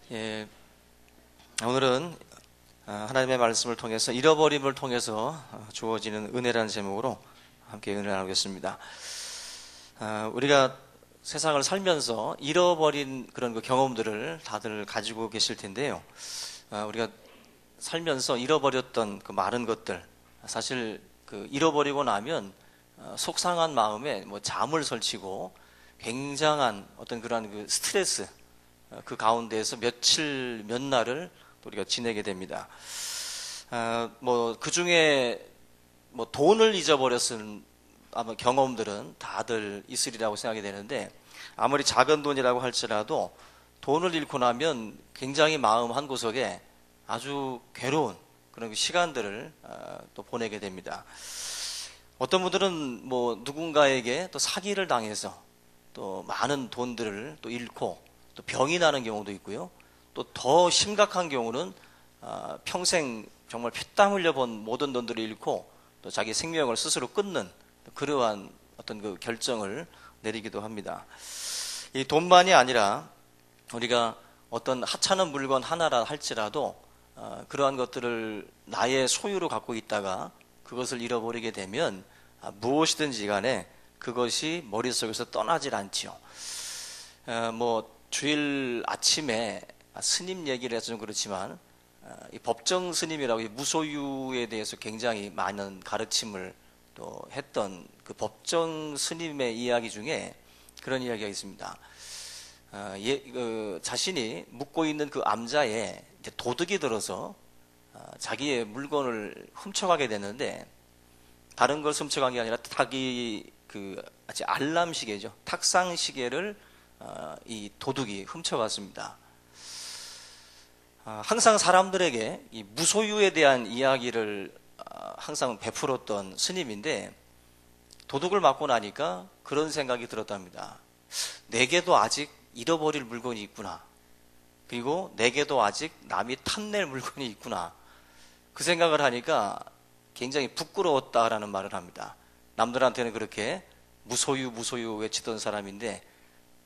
예, 오늘은 하나님의 말씀을 통해서 잃어버림을 통해서 주어지는 은혜라는 제목으로 함께 은혜를 나누겠습니다. 우리가 세상을 살면서 잃어버린 그런 그 경험들을 다들 가지고 계실 텐데요. 우리가 살면서 잃어버렸던 그 많은 것들, 사실 그 잃어버리고 나면 속상한 마음에 뭐 잠을 설치고 굉장한 어떤 그런 그 스트레스, 그 가운데에서 며칠 몇 날을 우리가 지내게 됩니다. 뭐 그 중에 뭐 돈을 잊어버렸은 아마 경험들은 다들 있으리라고 생각이 되는데, 아무리 작은 돈이라고 할지라도 돈을 잃고 나면 굉장히 마음 한구석에 아주 괴로운 그런 시간들을 또 보내게 됩니다. 어떤 분들은 뭐 누군가에게 또 사기를 당해서 또 많은 돈들을 또 잃고 또 병이 나는 경우도 있고요. 또 더 심각한 경우는 평생 정말 피땀 흘려 번 모든 돈들을 잃고 또 자기 생명을 스스로 끊는 그러한 어떤 그 결정을 내리기도 합니다. 이 돈만이 아니라 우리가 어떤 하찮은 물건 하나라 할지라도 그러한 것들을 나의 소유로 갖고 있다가 그것을 잃어버리게 되면 무엇이든지 간에 그것이 머릿속에서 떠나질 않지요. 뭐 주일 아침에 스님 얘기를 해서 좀 그렇지만, 이 법정 스님이라고 무소유에 대해서 굉장히 많은 가르침을 또 했던 그 법정 스님의 이야기 중에 그런 이야기가 있습니다. 자신이 묵고 있는 그 암자에 이제 도둑이 들어서 자기의 물건을 훔쳐가게 되는데, 다른 걸 훔쳐간 게 아니라 자기 그 알람 시계죠, 탁상 시계를 이 도둑이 훔쳐갔습니다. 항상 사람들에게 이 무소유에 대한 이야기를 항상 베풀었던 스님인데, 도둑을 맞고 나니까 그런 생각이 들었답니다. 내게도 아직 잃어버릴 물건이 있구나. 그리고 내게도 아직 남이 탐낼 물건이 있구나. 그 생각을 하니까 굉장히 부끄러웠다라는 말을 합니다. 남들한테는 그렇게 무소유 외치던 사람인데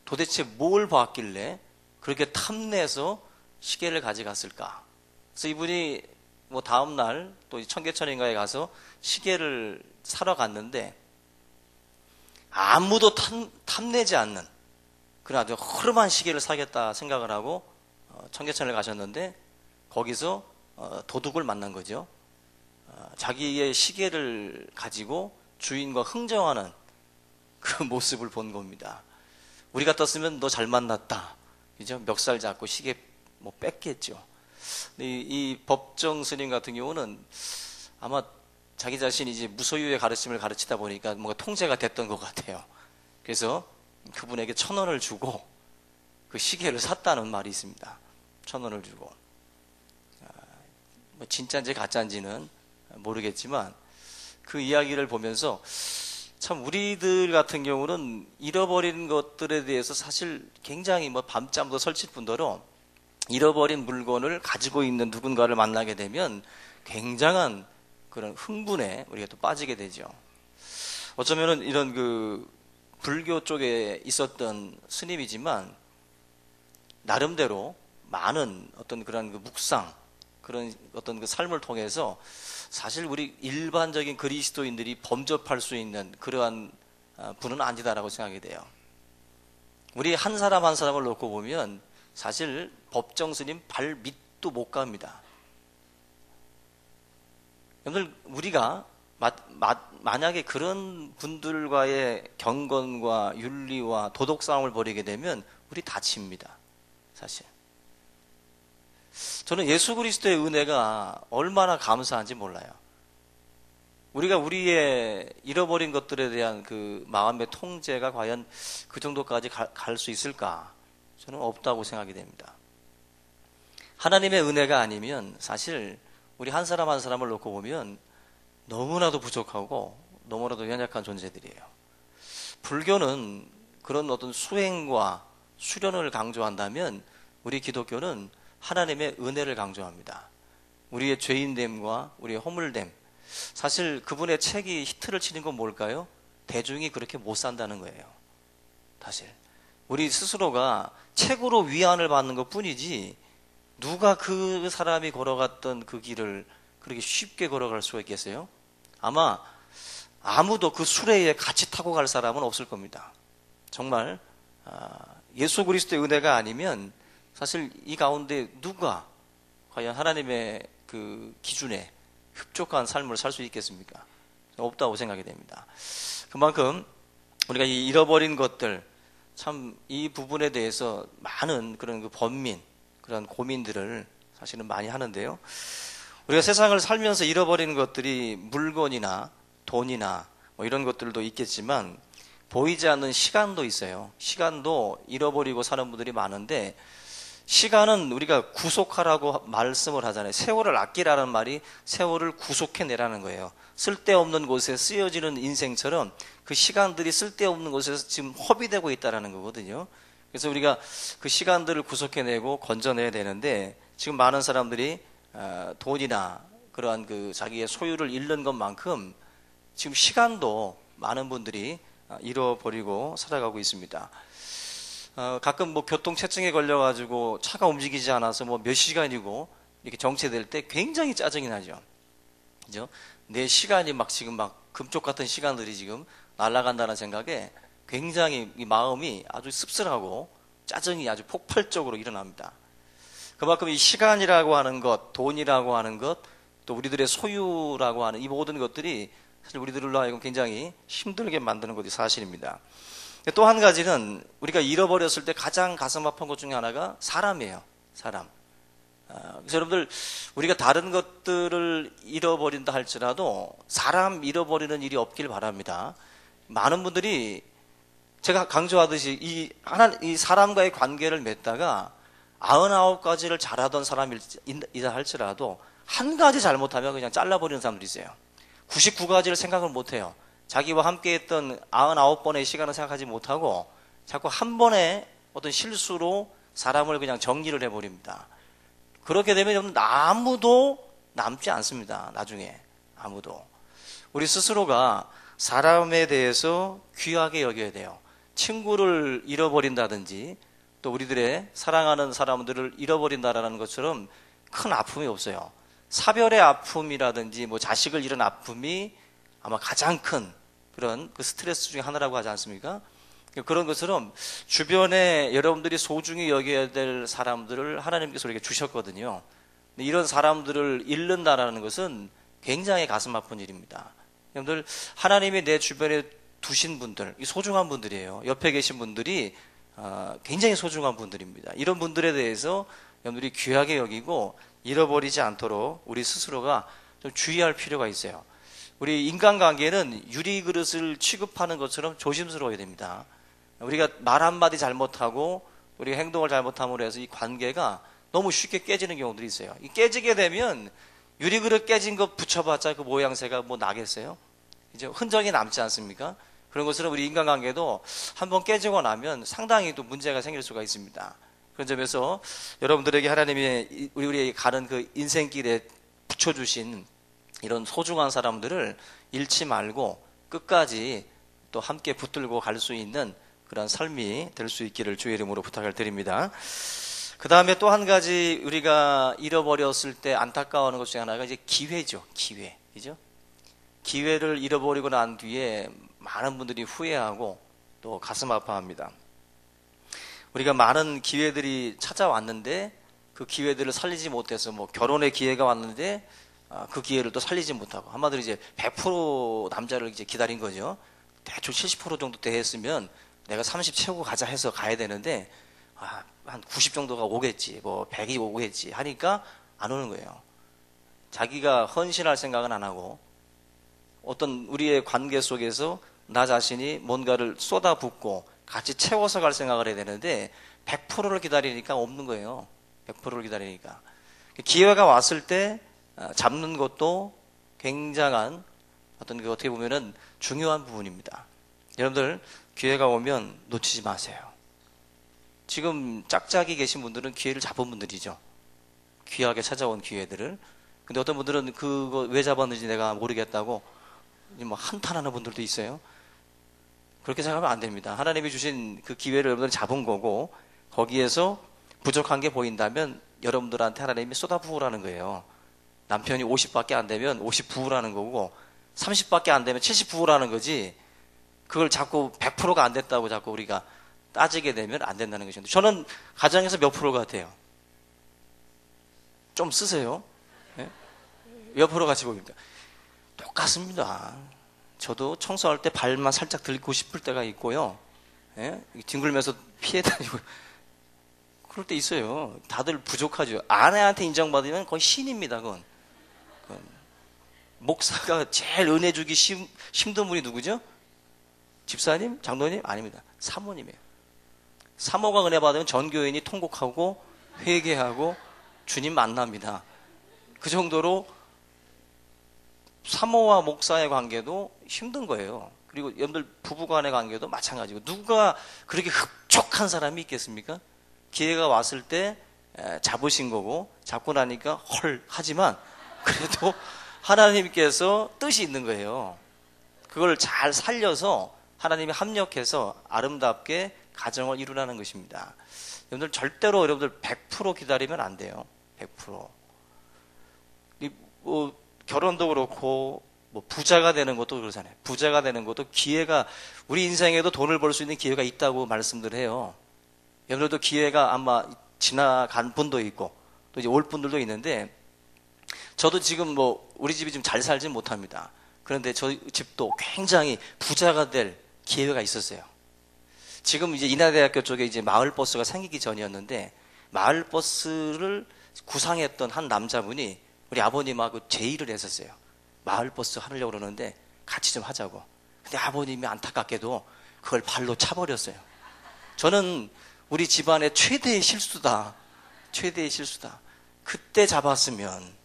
도대체 뭘 봤길래 그렇게 탐내서 시계를 가져갔을까? 그래서 이분이 뭐 다음날 또 청계천인가에 가서 시계를 사러 갔는데 아무도 탐내지 않는 그런 아주 허름한 시계를 사겠다 생각을 하고 청계천을 가셨는데, 거기서 도둑을 만난 거죠. 자기의 시계를 가지고 주인과 흥정하는 그 모습을 본 겁니다. 우리 같았으면 너 잘 만났다, 그죠? 멱살 잡고 시계 뭐 뺐겠죠. 이 법정 스님 같은 경우는 아마 자기 자신이 이제 무소유의 가르침을 가르치다 보니까 뭔가 통제가 됐던 것 같아요. 그래서 그분에게 1,000원을 주고 그 시계를 샀다는 말이 있습니다. 1,000원을 주고. 뭐 진짜인지 가짜인지는 모르겠지만 그 이야기를 보면서 참 우리들 같은 경우는 잃어버린 것들에 대해서 사실 굉장히 뭐 밤잠도 설칠 뿐더러 잃어버린 물건을 가지고 있는 누군가를 만나게 되면 굉장한 그런 흥분에 우리가 또 빠지게 되죠. 어쩌면은 이런 그 불교 쪽에 있었던 스님이지만 나름대로 많은 어떤 그런 그 묵상, 그런 어떤 그 삶을 통해서 사실 우리 일반적인 그리스도인들이 범접할 수 있는 그러한 분은 아니다라고 생각이 돼요. 우리 한 사람 한 사람을 놓고 보면 사실 법정 스님 발 밑도 못 갑니다. 여러분들, 우리가 만약에 그런 분들과의 경건과 윤리와 도덕 싸움을 벌이게 되면 우리 다칩니다. 사실 저는 예수 그리스도의 은혜가 얼마나 감사한지 몰라요. 우리가 우리의 잃어버린 것들에 대한 그 마음의 통제가 과연 그 정도까지 갈 수 있을까? 저는 없다고 생각이 됩니다. 하나님의 은혜가 아니면 사실 우리 한 사람 한 사람을 놓고 보면 너무나도 부족하고 너무나도 연약한 존재들이에요. 불교는 그런 어떤 수행과 수련을 강조한다면 우리 기독교는 하나님의 은혜를 강조합니다. 우리의 죄인됨과 우리의 허물됨. 사실 그분의 책이 히트를 치는 건 뭘까요? 대중이 그렇게 못 산다는 거예요. 사실 우리 스스로가 책으로 위안을 받는 것 뿐이지 누가 그 사람이 걸어갔던 그 길을 그렇게 쉽게 걸어갈 수가 있겠어요? 아마 아무도 그 수레에 같이 타고 갈 사람은 없을 겁니다. 정말 예수 그리스도의 은혜가 아니면 사실 이 가운데 누가 과연 하나님의 그 기준에 흡족한 삶을 살 수 있겠습니까? 없다고 생각이 됩니다. 그만큼 우리가 이 잃어버린 것들, 참 이 부분에 대해서 많은 그런 그 번민, 그런 고민들을 사실은 많이 하는데요. 우리가 세상을 살면서 잃어버리는 것들이 물건이나 돈이나 뭐 이런 것들도 있겠지만 보이지 않는 시간도 있어요. 시간도 잃어버리고 사는 분들이 많은데, 시간은 우리가 구속하라고 말씀을 하잖아요. 세월을 아끼라는 말이 세월을 구속해내라는 거예요. 쓸데없는 곳에 쓰여지는 인생처럼 그 시간들이 쓸데없는 곳에서 지금 허비되고 있다는 거거든요. 그래서 우리가 그 시간들을 구속해내고 건져내야 되는데, 지금 많은 사람들이 돈이나 그러한 그 자기의 소유를 잃는 것만큼 지금 시간도 많은 분들이 잃어버리고 살아가고 있습니다. 가끔 뭐 교통체증에 걸려가지고 차가 움직이지 않아서 뭐 몇 시간이고 이렇게 정체될 때 굉장히 짜증이 나죠. 그죠? 내 시간이 막 지금 막 금쪽 같은 시간들이 지금 날아간다는 생각에 굉장히 이 마음이 아주 씁쓸하고 짜증이 아주 폭발적으로 일어납니다. 그만큼 이 시간이라고 하는 것, 돈이라고 하는 것, 또 우리들의 소유라고 하는 이 모든 것들이 사실 우리들로 하여금 굉장히 힘들게 만드는 것이 사실입니다. 또 한 가지는 우리가 잃어버렸을 때 가장 가슴 아픈 것 중에 하나가 사람이에요. 사람. 그래서 여러분들, 우리가 다른 것들을 잃어버린다 할지라도 사람 잃어버리는 일이 없길 바랍니다. 많은 분들이 제가 강조하듯이 이 사람과의 관계를 맺다가 99가지를 잘하던 사람이다 할지라도 한 가지 잘못하면 그냥 잘라버리는 사람들이 있어요. 99가지를 생각을 못해요. 자기와 함께 했던 99번의 시간을 생각하지 못하고 자꾸 한 번의 어떤 실수로 사람을 그냥 정리를 해버립니다. 그렇게 되면 아무도 남지 않습니다. 나중에 아무도. 우리 스스로가 사람에 대해서 귀하게 여겨야 돼요. 친구를 잃어버린다든지 또 우리들의 사랑하는 사람들을 잃어버린다라는 것처럼 큰 아픔이 없어요. 사별의 아픔이라든지 뭐 자식을 잃은 아픔이 아마 가장 큰 그런 그 스트레스 중에 하나라고 하지 않습니까? 그런 것처럼 주변에 여러분들이 소중히 여겨야 될 사람들을 하나님께서 우리에게 주셨거든요. 근데 이런 사람들을 잃는다라는 것은 굉장히 가슴 아픈 일입니다. 여러분들, 하나님이 내 주변에 두신 분들, 소중한 분들이에요. 옆에 계신 분들이 굉장히 소중한 분들입니다. 이런 분들에 대해서 여러분들이 귀하게 여기고 잃어버리지 않도록 우리 스스로가 좀 주의할 필요가 있어요. 우리 인간관계는 유리그릇을 취급하는 것처럼 조심스러워야 됩니다. 우리가 말 한마디 잘못하고 우리가 행동을 잘못함으로 해서 이 관계가 너무 쉽게 깨지는 경우들이 있어요. 이 깨지게 되면 유리그릇 깨진 거 붙여봤자 그 모양새가 뭐 나겠어요? 이제 흔적이 남지 않습니까? 그런 것처럼 우리 인간관계도 한번 깨지고 나면 상당히 또 문제가 생길 수가 있습니다. 그런 점에서 여러분들에게 하나님이 우리에게 가는 그 인생길에 붙여주신 이런 소중한 사람들을 잃지 말고 끝까지 또 함께 붙들고 갈 수 있는 그런 삶이 될 수 있기를 주의 이름으로 부탁을 드립니다. 그 다음에 또 한 가지 우리가 잃어버렸을 때 안타까워하는 것 중에 하나가 이제 기회죠. 기회. 그죠? 기회를 잃어버리고 난 뒤에 많은 분들이 후회하고 또 가슴 아파합니다. 우리가 많은 기회들이 찾아왔는데 그 기회들을 살리지 못해서 뭐 결혼의 기회가 왔는데 그 기회를 또 살리지 못하고, 한마디로 이제 100% 남자를 이제 기다린 거죠. 대충 70% 정도 됐으면 내가 30 채우고 가자 해서 가야 되는데 한 90 정도가 오겠지, 뭐 100이 오겠지 하니까 안 오는 거예요. 자기가 헌신할 생각은 안 하고 어떤 우리의 관계 속에서 나 자신이 뭔가를 쏟아붓고 같이 채워서 갈 생각을 해야 되는데 100%를 기다리니까 없는 거예요. 100%를 기다리니까. 기회가 왔을 때 잡는 것도 굉장한 어떤 그 어떻게 보면은 중요한 부분입니다. 여러분들, 기회가 오면 놓치지 마세요. 지금 짝짝이 계신 분들은 기회를 잡은 분들이죠. 귀하게 찾아온 기회들을. 근데 어떤 분들은 그거 왜 잡았는지 내가 모르겠다고 뭐 한탄하는 분들도 있어요. 그렇게 생각하면 안 됩니다. 하나님이 주신 그 기회를 여러분들이 잡은 거고, 거기에서 부족한 게 보인다면 여러분들한테 하나님이 쏟아부으라는 거예요. 남편이 50밖에 안 되면 50 부으라는 거고 30밖에 안 되면 70 부으라는 거지, 그걸 자꾸 100%가 안 됐다고 자꾸 우리가 따지게 되면 안 된다는 것입니다. 저는 가정에서 몇 프로 같아요? 좀 쓰세요. 네? 몇 프로 같이 보입니까? 똑같습니다. 저도 청소할 때 발만 살짝 들고 싶을 때가 있고요. 예? 뒹굴면서 피해 다니고 그럴 때 있어요. 다들 부족하죠. 아내한테 인정받으면 거의 신입니다. 그건. 목사가 제일 은혜 주기 힘든 분이 누구죠? 집사님? 장로님? 아닙니다. 사모님이에요. 사모가 은혜 받으면 전 교인이 통곡하고 회개하고 주님 만납니다. 그 정도로 사모와 목사의 관계도 힘든 거예요. 그리고 여러분들 부부간의 관계도 마찬가지고, 누가 그렇게 흡족한 사람이 있겠습니까? 기회가 왔을 때 잡으신 거고 잡고 나니까 헐 하지만 그래도 하나님께서 뜻이 있는 거예요. 그걸 잘 살려서 하나님이 합력해서 아름답게 가정을 이루라는 것입니다. 여러분들 절대로 여러분들 100% 기다리면 안 돼요. 100%. 뭐 결혼도 그렇고 뭐 부자가 되는 것도 그러잖아요. 부자가 되는 것도 기회가, 우리 인생에도 돈을 벌 수 있는 기회가 있다고 말씀들 해요. 여러분들도 기회가 아마 지나간 분도 있고 또 이제 올 분들도 있는데, 저도 지금 뭐 우리 집이 좀 잘 살진 못합니다. 그런데 저희 집도 굉장히 부자가 될 기회가 있었어요. 지금 이제 인하대학교 쪽에 이제 마을버스가 생기기 전이었는데, 마을버스를 구상했던 한 남자분이 우리 아버님하고 제의를 했었어요. 마을버스 하려고 그러는데 같이 좀 하자고. 근데 아버님이 안타깝게도 그걸 발로 차버렸어요. 저는 우리 집안의 최대의 실수다. 최대의 실수다. 그때 잡았으면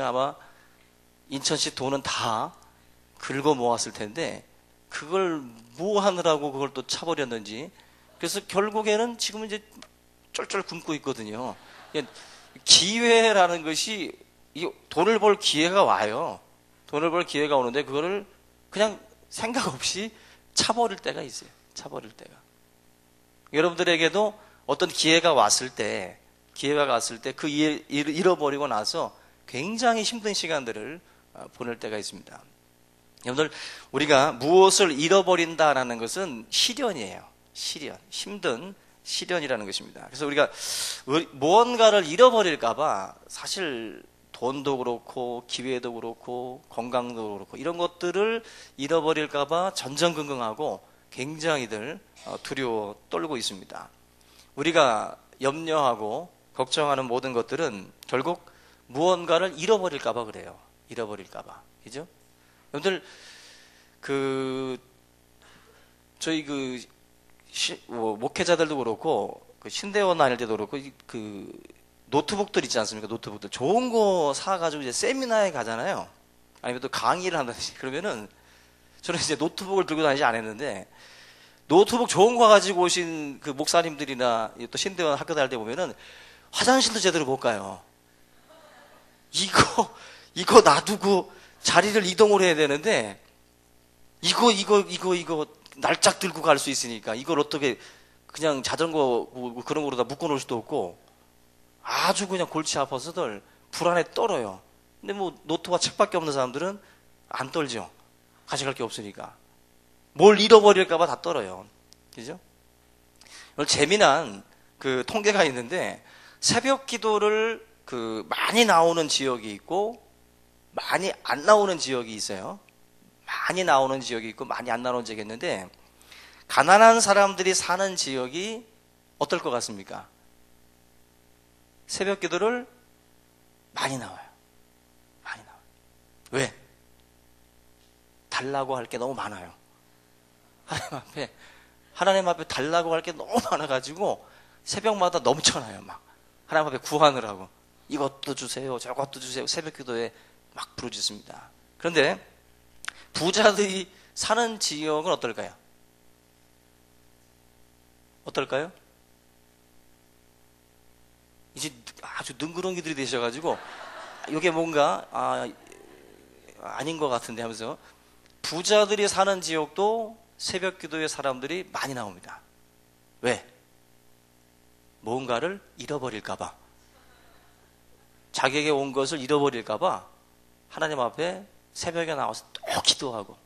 아마 인천시 돈은 다 긁어 모았을 텐데, 그걸 뭐 하느라고 그걸 또 차버렸는지. 그래서 결국에는 지금 이제 쫄쫄 굶고 있거든요. 기회라는 것이, 돈을 벌 기회가 와요. 돈을 벌 기회가 오는데 그거를 그냥 생각 없이 차버릴 때가 있어요. 차버릴 때가. 여러분들에게도 어떤 기회가 왔을 때 그 잃어버리고 나서 굉장히 힘든 시간들을 보낼 때가 있습니다. 여러분들, 우리가 무엇을 잃어버린다라는 것은 시련이에요. 시련. 힘든 시련이라는 것입니다. 그래서 우리가 무언가를 잃어버릴까봐 사실 돈도 그렇고 기회도 그렇고 건강도 그렇고 이런 것들을 잃어버릴까봐 전전긍긍하고 굉장히들 두려워 떨고 있습니다. 우리가 염려하고 걱정하는 모든 것들은 결국 무언가를 잃어버릴까봐 그래요. 잃어버릴까봐. 그죠? 여러분들, 저희 목회자들도 그렇고, 신대원 다닐 때도 그렇고, 노트북들 있지 않습니까? 노트북들. 좋은 거 사가지고 이제 세미나에 가잖아요. 아니면 또 강의를 한다든지. 그러면은, 저는 이제 노트북을 들고 다니지 않았는데, 노트북 좋은 거 가지고 오신 그 목사님들이나 또 신대원 학교 다닐 때 보면은, 화장실도 제대로 못 가요. 이거 놔두고 자리를 이동을 해야 되는데, 이거 날짝 들고 갈 수 있으니까 이걸 어떻게 그냥 자전거 뭐 그런 거로다 묶어 놓을 수도 없고, 아주 그냥 골치 아파서들 불안에 떨어요. 근데 뭐 노트와 책밖에 없는 사람들은 안 떨죠. 가져갈 게 없으니까. 뭘 잃어버릴까봐 다 떨어요. 그죠? 오늘 재미난 그 통계가 있는데, 새벽 기도를 많이 나오는 지역이 있고 많이 안 나오는 지역이 있어요. 많이 나오는 지역이 있고 많이 안 나오는 지역이 있는데, 가난한 사람들이 사는 지역이 어떨 것 같습니까? 새벽 기도를 많이 나와요. 많이 나와요. 왜? 달라고 할 게 너무 많아요. 하나님 앞에 달라고 할 게 너무 많아가지고 새벽마다 넘쳐나요. 막 하나님 앞에 구하느라고 이것도 주세요, 저것도 주세요. 새벽 기도에 막 부르짖습니다. 그런데 부자들이 사는 지역은 어떨까요? 어떨까요? 이제 아주 능그렁이들이 되셔가지고 이게 뭔가 아닌 것 같은데 하면서, 부자들이 사는 지역도 새벽 기도에 사람들이 많이 나옵니다. 왜? 뭔가를 잃어버릴까봐. 자기에게 온 것을 잃어버릴까봐 하나님 앞에 새벽에 나와서 또 기도하고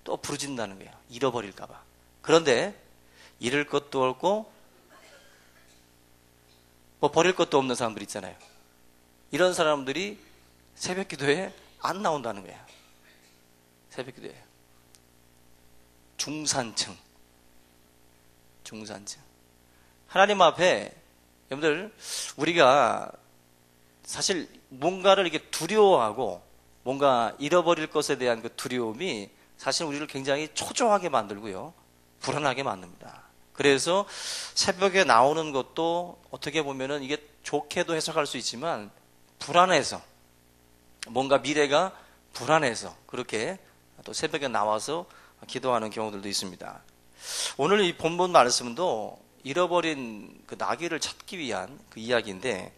또 부르짖는다는 거예요. 잃어버릴까봐. 그런데 잃을 것도 없고 뭐 버릴 것도 없는 사람들 있잖아요. 이런 사람들이 새벽 기도에 안 나온다는 거예요. 새벽 기도에. 중산층. 하나님 앞에 여러분들 우리가 사실 뭔가를 이렇게 두려워하고 뭔가 잃어버릴 것에 대한 그 두려움이 사실 우리를 굉장히 초조하게 만들고요. 불안하게 만듭니다. 그래서 새벽에 나오는 것도 어떻게 보면은 이게 좋게도 해석할 수 있지만 불안해서 뭔가 미래가 불안해서 그렇게 또 새벽에 나와서 기도하는 경우들도 있습니다. 오늘 이 본문 말씀도 잃어버린 그 나귀를 찾기 위한 그 이야기인데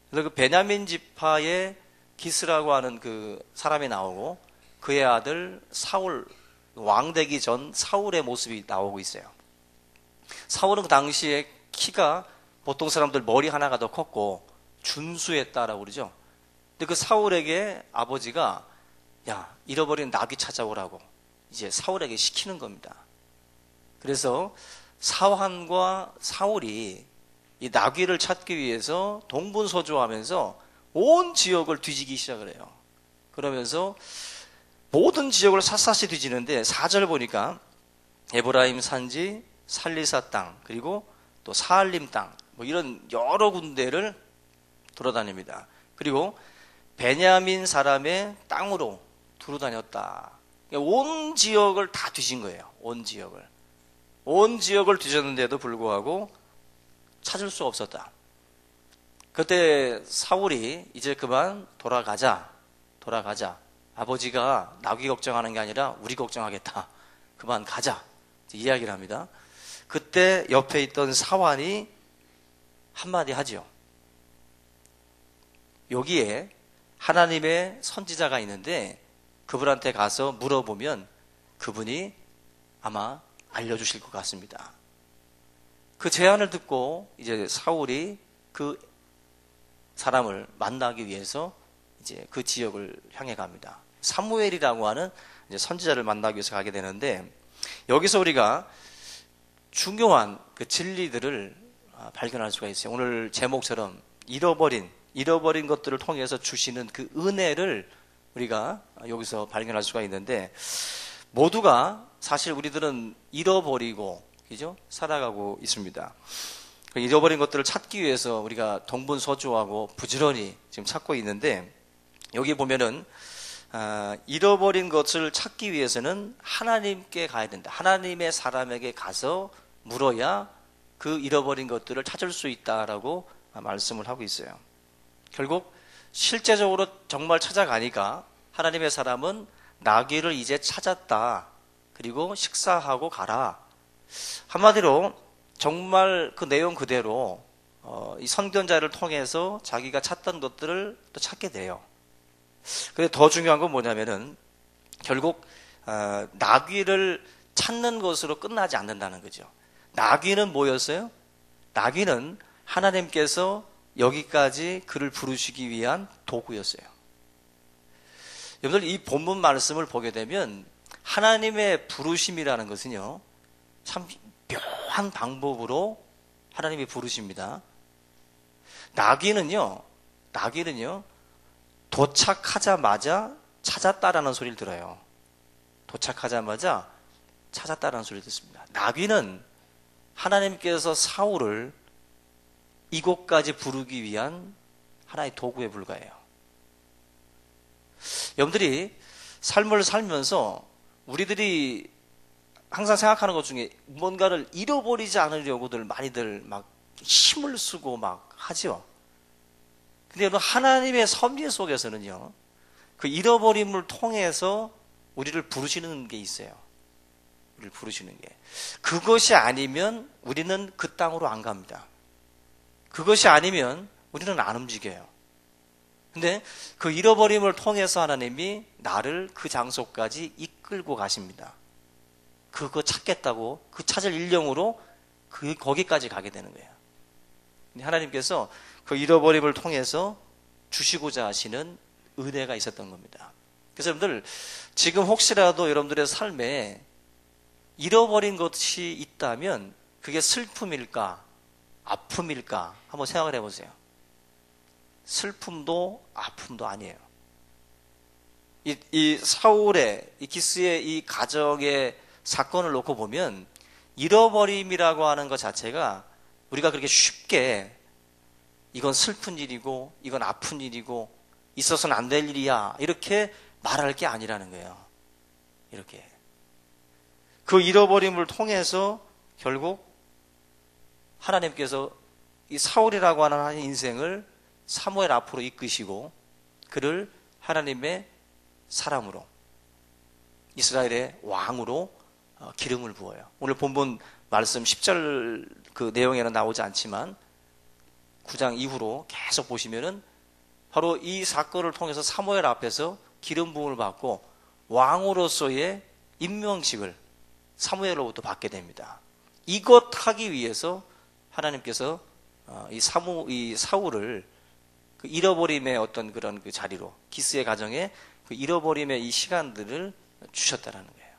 그래서 그 베냐민 지파의 기스라고 하는 그 사람이 나오고 그의 아들 사울 왕 되기 전 사울의 모습이 나오고 있어요. 사울은 그 당시에 키가 보통 사람들 머리 하나가 더 컸고 준수했다라고 그러죠. 근데 그 사울에게 아버지가 야 잃어버린 나귀 찾아오라고 이제 사울에게 시키는 겁니다. 그래서 사환과 사울이 이 나귀를 찾기 위해서 동분서주하면서 온 지역을 뒤지기 시작을 해요. 그러면서 모든 지역을 샅샅이 뒤지는데 4절 보니까 에브라임 산지, 살리사 땅, 그리고 또 사알림 땅, 뭐 이런 여러 군데를 돌아다닙니다. 그리고 베냐민 사람의 땅으로 두루 다녔다. 온 지역을 다 뒤진 거예요. 온 지역을 뒤졌는데도 불구하고 찾을 수 없었다. 그때 사울이 이제 그만 돌아가자. 아버지가 나귀 걱정하는 게 아니라 우리 걱정하겠다. 그만 가자. 이야기를 합니다. 그때 옆에 있던 사환이 한마디 하죠. 여기에 하나님의 선지자가 있는데 그분한테 가서 물어보면 그분이 아마 알려주실 것 같습니다. 그 제안을 듣고 이제 사울이 그 사람을 만나기 위해서 이제 그 지역을 향해 갑니다. 사무엘이라고 하는 이제 선지자를 만나기 위해서 가게 되는데 여기서 우리가 중요한 그 진리들을 발견할 수가 있어요. 오늘 제목처럼 잃어버린 것들을 통해서 주시는 그 은혜를 우리가 여기서 발견할 수가 있는데 모두가 사실 우리들은 잃어버리고 그죠? 살아가고 있습니다. 잃어버린 것들을 찾기 위해서 우리가 동분서주하고 부지런히 지금 찾고 있는데 여기 보면은 잃어버린 것을 찾기 위해서는 하나님께 가야 된다. 하나님의 사람에게 가서 물어야 그 잃어버린 것들을 찾을 수 있다라고 말씀을 하고 있어요. 결국 실제적으로 정말 찾아가니까 하나님의 사람은 나귀를 이제 찾았다. 그리고 식사하고 가라. 한마디로 정말 그 내용 그대로 이 선견자를 통해서 자기가 찾던 것들을 또 찾게 돼요. 근데 더 중요한 건 뭐냐면은 결국 나귀를 찾는 것으로 끝나지 않는다는 거죠. 나귀는 뭐였어요? 나귀는 하나님께서 여기까지 그를 부르시기 위한 도구였어요. 여러분들 이 본문 말씀을 보게 되면 하나님의 부르심이라는 것은요 참 묘한 방법으로 하나님이 부르십니다. 나귀는요 도착하자마자 찾았다라는 소리를 들어요. 도착하자마자 찾았다라는 소리를 듣습니다. 나귀는 하나님께서 사울을 이곳까지 부르기 위한 하나의 도구에 불과해요. 여러분들이 삶을 살면서 우리들이 항상 생각하는 것 중에 뭔가를 잃어버리지 않으려고들 많이들 막 힘을 쓰고 막 하죠. 근데 여러분 하나님의 섭리 속에서는요 그 잃어버림을 통해서 우리를 부르시는 게 있어요. 우리를 부르시는 게 그것이 아니면 우리는 그 땅으로 안 갑니다. 그것이 아니면 우리는 안 움직여요. 근데 그 잃어버림을 통해서 하나님이 나를 그 장소까지 이끌고 가십니다. 그거 찾겠다고 그 찾을 일령으로 거기까지 가게 되는 거예요. 근데 하나님께서 그 잃어버림을 통해서 주시고자 하시는 은혜가 있었던 겁니다. 그래서 여러분들, 지금 혹시라도 여러분들의 삶에 잃어버린 것이 있다면 그게 슬픔일까, 아픔일까 한번 생각을 해보세요. 슬픔도 아픔도 아니에요. 이 사울의, 이 기스의 이 가정의 사건을 놓고 보면 잃어버림이라고 하는 것 자체가 우리가 그렇게 쉽게 이건 슬픈 일이고 이건 아픈 일이고 있어서는 안 될 일이야 이렇게 말할 게 아니라는 거예요. 이렇게 그 잃어버림을 통해서 결국 하나님께서 이 사울이라고 하는 인생을 사무엘 앞으로 이끄시고 그를 하나님의 사람으로, 이스라엘의 왕으로 기름을 부어요. 오늘 본문 말씀 10절 그 내용에는 나오지 않지만 9장 이후로 계속 보시면은 바로 이 사건을 통해서 사무엘 앞에서 기름 부음을 받고 왕으로서의 임명식을 사무엘로부터 받게 됩니다. 이것 하기 위해서 하나님께서 이 사울을 그 잃어버림의 어떤 그런 그 자리로, 기스의 가정에 그 잃어버림의 이 시간들을 주셨다라는 거예요.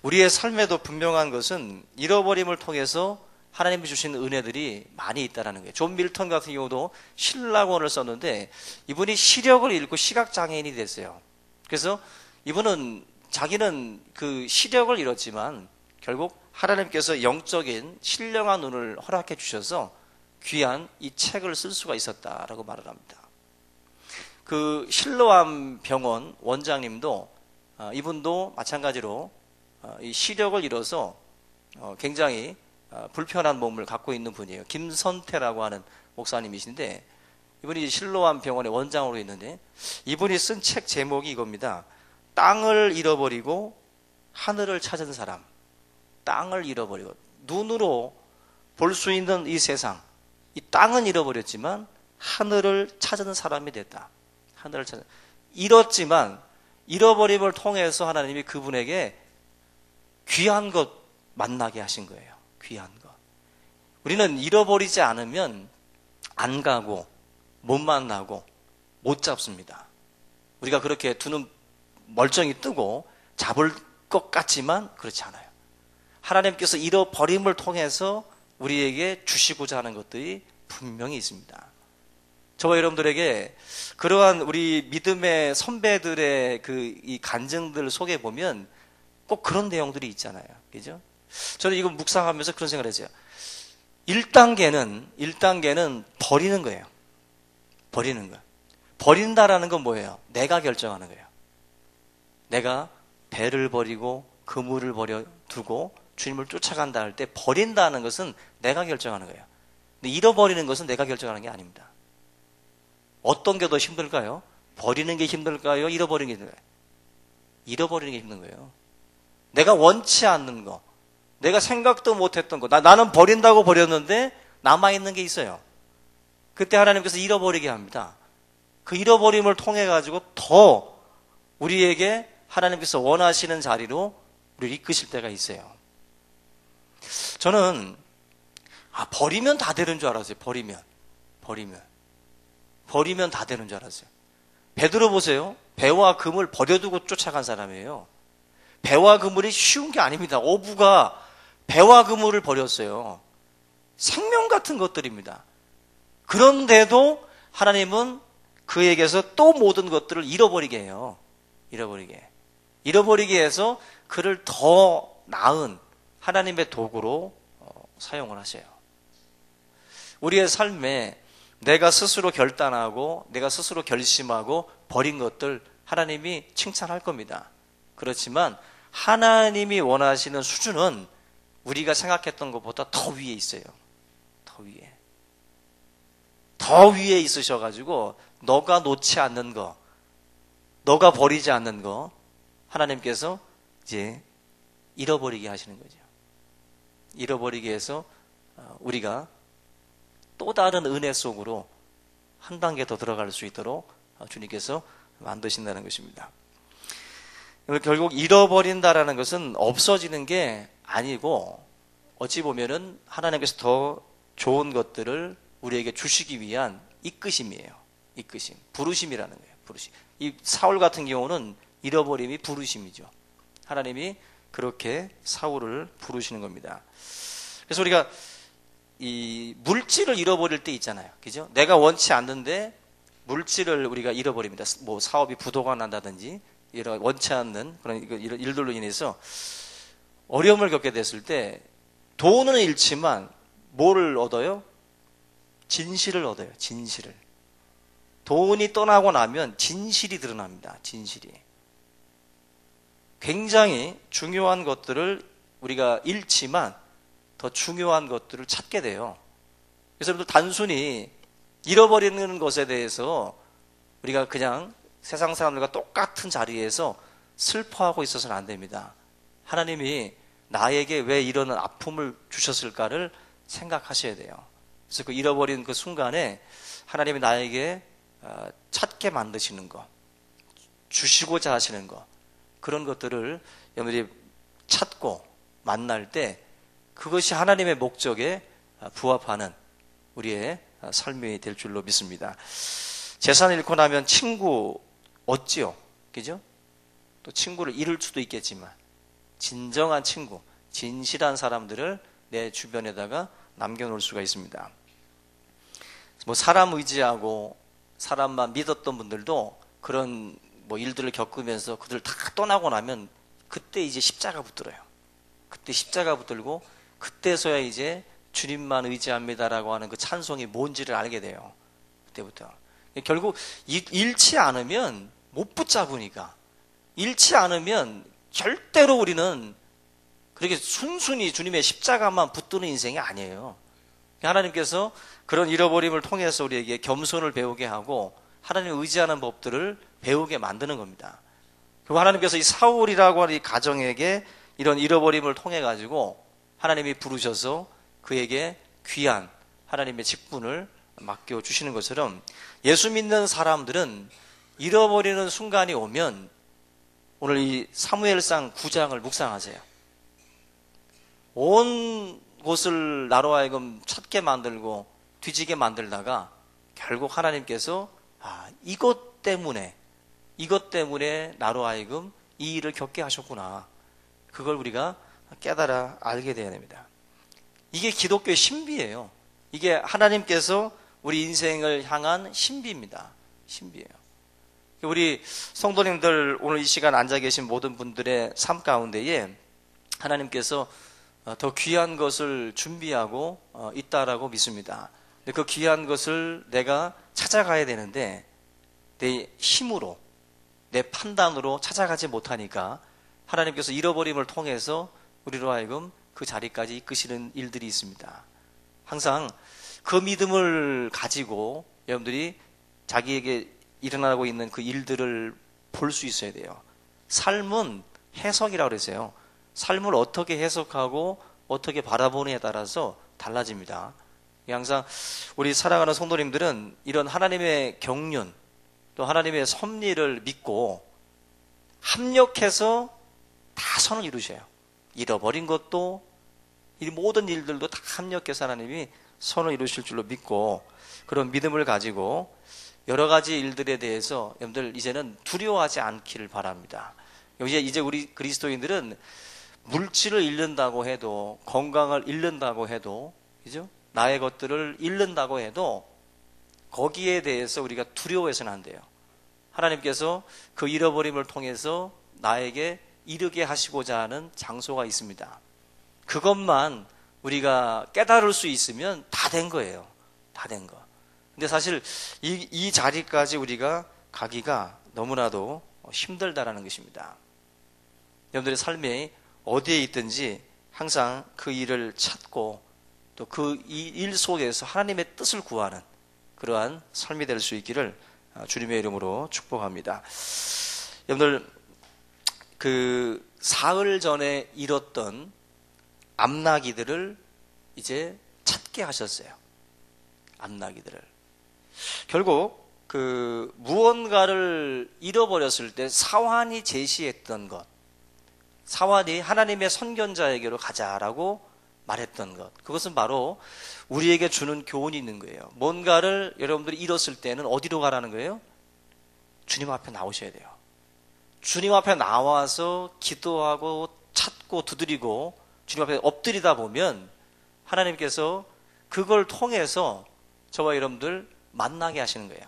우리의 삶에도 분명한 것은 잃어버림을 통해서 하나님이 주신 은혜들이 많이 있다라는 거예요. 존 밀턴 같은 경우도 신라권을 썼는데 이분이 시력을 잃고 시각장애인이 됐어요. 그래서 이분은 자기는 그 시력을 잃었지만 결국 하나님께서 영적인 신령한 눈을 허락해 주셔서 귀한 이 책을 쓸 수가 있었다라고 말을 합니다. 그 실로암 병원 원장님도 이분도 마찬가지로 이 시력을 잃어서 굉장히 불편한 몸을 갖고 있는 분이에요. 김선태라고 하는 목사님이신데 이분이 실로암 병원의 원장으로 있는데 이분이 쓴 책 제목이 이겁니다. 땅을 잃어버리고 하늘을 찾은 사람. 땅을 잃어버리고 눈으로 볼 수 있는 이 세상, 이 땅은 잃어버렸지만 하늘을 찾은 사람이 됐다. 하늘을 찾은, 잃었지만 잃어버림을 통해서 하나님이 그분에게 귀한 것 만나게 하신 거예요. 귀한 것. 우리는 잃어버리지 않으면 안 가고 못 만나고 못 잡습니다. 우리가 그렇게 두 눈 멀쩡히 뜨고 잡을 것 같지만 그렇지 않아요. 하나님께서 잃어버림을 통해서 우리에게 주시고자 하는 것들이 분명히 있습니다. 저와 여러분들에게 그러한 우리 믿음의 선배들의 이 간증들 속에 보면 꼭 그런 내용들이 있잖아요. 그죠? 저는 이거 묵상하면서 그런 생각을 했어요. 1단계는 버리는 거예요. 버리는 거. 버린다라는 건 뭐예요? 내가 결정하는 거예요. 내가 배를 버리고 그물을 버려두고 주님을 쫓아간다 할 때 버린다는 것은 내가 결정하는 거예요. 근데 잃어버리는 것은 내가 결정하는 게 아닙니다. 어떤 게 더 힘들까요? 버리는 게 힘들까요? 잃어버리는 게 힘들까요? 잃어버리는 게 힘든 거예요. 내가 원치 않는 거, 내가 생각도 못했던 거, 나는 버린다고 버렸는데 남아있는 게 있어요. 그때 하나님께서 잃어버리게 합니다. 그 잃어버림을 통해 가지고 더 우리에게 하나님께서 원하시는 자리로 우리를 이끄실 때가 있어요. 저는 버리면 다 되는 줄 알았어요. 버리면 다 되는 줄 알았어요. 베드로 보세요. 배와 금을 버려두고 쫓아간 사람이에요. 배와 그물이 쉬운 게 아닙니다. 어부가 배와 그물을 버렸어요. 생명 같은 것들입니다. 그런데도 하나님은 그에게서 또 모든 것들을 잃어버리게 해요. 잃어버리게 해서 그를 더 나은 하나님의 도구로 사용을 하세요. 우리의 삶에 내가 스스로 결단하고 내가 스스로 결심하고 버린 것들 하나님이 칭찬할 겁니다. 그렇지만 하나님이 원하시는 수준은 우리가 생각했던 것보다 더 위에 있어요. 더 위에 있으셔가지고 너가 놓지 않는 거, 너가 버리지 않는 거 하나님께서 이제 잃어버리게 하시는 거죠. 잃어버리게 해서 우리가 또 다른 은혜 속으로 한 단계 더 들어갈 수 있도록 주님께서 만드신다는 것입니다. 결국 잃어버린다라는 것은 없어지는 게 아니고 어찌 보면은 하나님께서 더 좋은 것들을 우리에게 주시기 위한 이끄심이에요. 이끄심, 부르심이라는 거예요. 부르심. 이 사울 같은 경우는 잃어버림이 부르심이죠. 하나님이 그렇게 사울을 부르시는 겁니다. 그래서 우리가 이 물질을 잃어버릴 때 있잖아요. 그죠? 내가 원치 않는데 물질을 우리가 잃어버립니다. 뭐 사업이 부도가 난다든지 이런 원치 않는 그런 이런 일들로 인해서 어려움을 겪게 됐을 때 돈은 잃지만 뭐를 얻어요? 진실을 얻어요. 진실을. 돈이 떠나고 나면 진실이 드러납니다. 진실이. 굉장히 중요한 것들을 우리가 잃지만 더 중요한 것들을 찾게 돼요. 그래서 여러분들 단순히 잃어버리는 것에 대해서 우리가 그냥 세상 사람들과 똑같은 자리에서 슬퍼하고 있어서는 안 됩니다. 하나님이 나에게 왜 이런 아픔을 주셨을까를 생각하셔야 돼요. 그래서 그 잃어버린 그 순간에 하나님이 나에게 찾게 만드시는 거, 주시고자 하시는 거, 그런 것들을 여러분들이 찾고 만날 때 그것이 하나님의 목적에 부합하는 우리의 삶이 될 줄로 믿습니다. 재산을 잃고 나면 친구 얻지요. 그죠? 또 친구를 잃을 수도 있겠지만 진정한 친구, 진실한 사람들을 내 주변에다가 남겨놓을 수가 있습니다. 뭐 사람 의지하고 사람만 믿었던 분들도 그런 뭐 일들을 겪으면서 그들 다 떠나고 나면 그때 이제 십자가 붙들어요. 그때 십자가 붙들고 그때서야 이제 주님만 의지합니다라고 하는 그 찬송이 뭔지를 알게 돼요. 그때부터. 결국 잃지 않으면 못 붙잡으니까. 잃지 않으면 절대로 우리는 그렇게 순순히 주님의 십자가만 붙드는 인생이 아니에요. 하나님께서 그런 잃어버림을 통해서 우리에게 겸손을 배우게 하고 하나님을 의지하는 법들을 배우게 만드는 겁니다. 그리고 하나님께서 이 사울이라고 하는 이 가정에게 이런 잃어버림을 통해 가지고 하나님이 부르셔서 그에게 귀한 하나님의 직분을 맡겨주시는 것처럼 예수 믿는 사람들은 잃어버리는 순간이 오면 오늘 이 사무엘상 9장을 묵상하세요. 온 곳을 나로 하여금 찾게 만들고 뒤지게 만들다가 결국 하나님께서 이것 때문에 나로 하여금 이 일을 겪게 하셨구나. 그걸 우리가 깨달아 알게 되어야 됩니다. 이게 기독교의 신비예요. 이게 하나님께서 우리 인생을 향한 신비입니다. 신비예요. 우리 성도님들 오늘 이 시간 앉아 계신 모든 분들의 삶 가운데에 하나님께서 더 귀한 것을 준비하고 있다라고 믿습니다. 그 귀한 것을 내가 찾아가야 되는데 내 힘으로 내 판단으로 찾아가지 못하니까 하나님께서 잃어버림을 통해서 우리로 하여금 그 자리까지 이끄시는 일들이 있습니다. 항상 그 믿음을 가지고 여러분들이 자기에게 일어나고 있는 그 일들을 볼 수 있어야 돼요. 삶은 해석이라고 그랬어요. 삶을 어떻게 해석하고 어떻게 바라보느냐에 따라서 달라집니다. 항상 우리 사랑하는 성도님들은 이런 하나님의 경륜 또 하나님의 섭리를 믿고 합력해서 다 선을 이루셔요. 잃어버린 것도 이 모든 일들도 다 합력해서 하나님이 선을 이루실 줄로 믿고 그런 믿음을 가지고 여러 가지 일들에 대해서 여러분들 이제는 두려워하지 않기를 바랍니다. 이제 우리 그리스도인들은 물질을 잃는다고 해도 건강을 잃는다고 해도 그죠? 나의 것들을 잃는다고 해도 거기에 대해서 우리가 두려워해서는 안 돼요. 하나님께서 그 잃어버림을 통해서 나에게 이르게 하시고자 하는 장소가 있습니다. 그것만 우리가 깨달을 수 있으면 다 된 거예요. 다 된 거. 근데 사실 이 자리까지 우리가 가기가 너무나도 힘들다라는 것입니다. 여러분들의 삶이 어디에 있든지 항상 그 일을 찾고 또 그 일 속에서 하나님의 뜻을 구하는 그러한 삶이 될 수 있기를 주님의 이름으로 축복합니다. 여러분들 그 사흘 전에 잃었던 암나기들을 이제 찾게 하셨어요. 암나기들을. 결국 그 무언가를 잃어버렸을 때 사환이 제시했던 것, 사환이 하나님의 선견자에게로 가자라고 말했던 것, 그것은 바로 우리에게 주는 교훈이 있는 거예요. 뭔가를 여러분들이 잃었을 때는 어디로 가라는 거예요? 주님 앞에 나오셔야 돼요. 주님 앞에 나와서 기도하고 찾고 두드리고 주님 앞에 엎드리다 보면 하나님께서 그걸 통해서 저와 여러분들 만나게 하시는 거예요.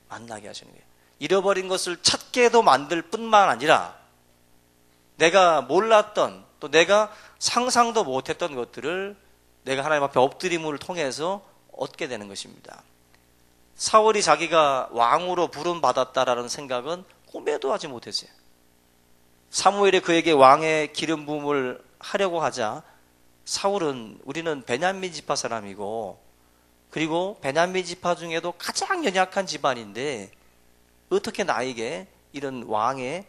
만나게 하시는 거예요. 잃어버린 것을 찾게도 만들 뿐만 아니라 내가 몰랐던 또 내가 상상도 못했던 것들을 내가 하나님 앞에 엎드림을 통해서 얻게 되는 것입니다. 사울이 자기가 왕으로 부름받았다라는 생각은 꿈에도 하지 못했어요. 사무엘이 그에게 왕의 기름 부음을 하려고 하자 사울은 우리는 베냐민 지파 사람이고 그리고 베냐민 지파 중에도 가장 연약한 집안인데 어떻게 나에게 이런 왕의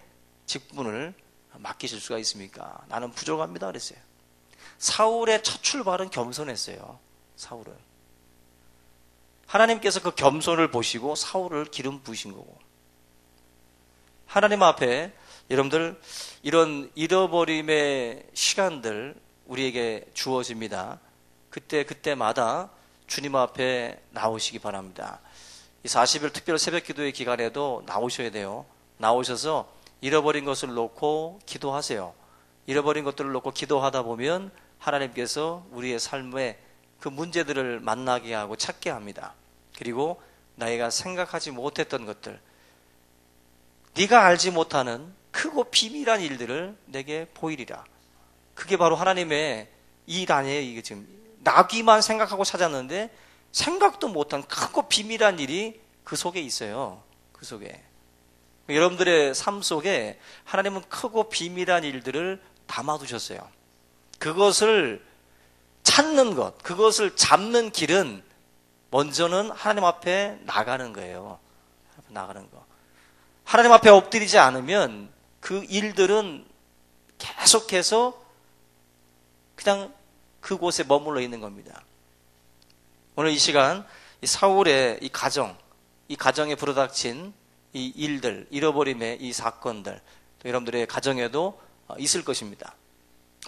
직분을 맡기실 수가 있습니까? 나는 부족합니다 그랬어요. 사울의 첫 출발은 겸손했어요. 사울은 하나님께서 그 겸손을 보시고 사울을 기름 부으신 거고 하나님 앞에 여러분들 이런 잃어버림의 시간들 우리에게 주어집니다. 그때마다 주님 앞에 나오시기 바랍니다. 이 40일 특별 새벽 기도의 기간에도 나오셔야 돼요. 나오셔서 잃어버린 것을 놓고 기도하세요. 잃어버린 것들을 놓고 기도하다 보면 하나님께서 우리의 삶에 그 문제들을 만나게 하고 찾게 합니다. 그리고 나이가 생각하지 못했던 것들, 네가 알지 못하는 크고 비밀한 일들을 내게 보이리라. 그게 바로 하나님의 일 아니에요. 이게 지금 나귀만 생각하고 찾았는데 생각도 못한 크고 비밀한 일이 그 속에 있어요. 그 속에. 여러분들의 삶 속에 하나님은 크고 비밀한 일들을 담아두셨어요. 그것을 찾는 것, 그것을 잡는 길은 먼저는 하나님 앞에 나가는 거예요. 나가는 거. 하나님 앞에 엎드리지 않으면 그 일들은 계속해서 그냥 그곳에 머물러 있는 겁니다. 오늘 이 시간 이 사울의 이 가정에 불어닥친 이 일들, 잃어버림의 이 사건들, 또 여러분들의 가정에도 있을 것입니다.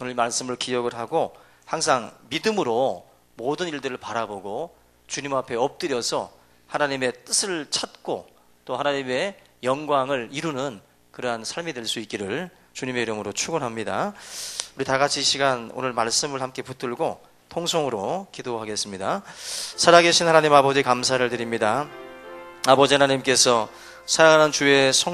오늘 말씀을 기억을 하고 항상 믿음으로 모든 일들을 바라보고 주님 앞에 엎드려서 하나님의 뜻을 찾고 또 하나님의 영광을 이루는 그러한 삶이 될 수 있기를 주님의 이름으로 축원합니다. 우리 다 같이 이 시간 오늘 말씀을 함께 붙들고 통성으로 기도하겠습니다. 살아계신 하나님 아버지 감사를 드립니다. 아버지 하나님께서 사랑하는 주의 성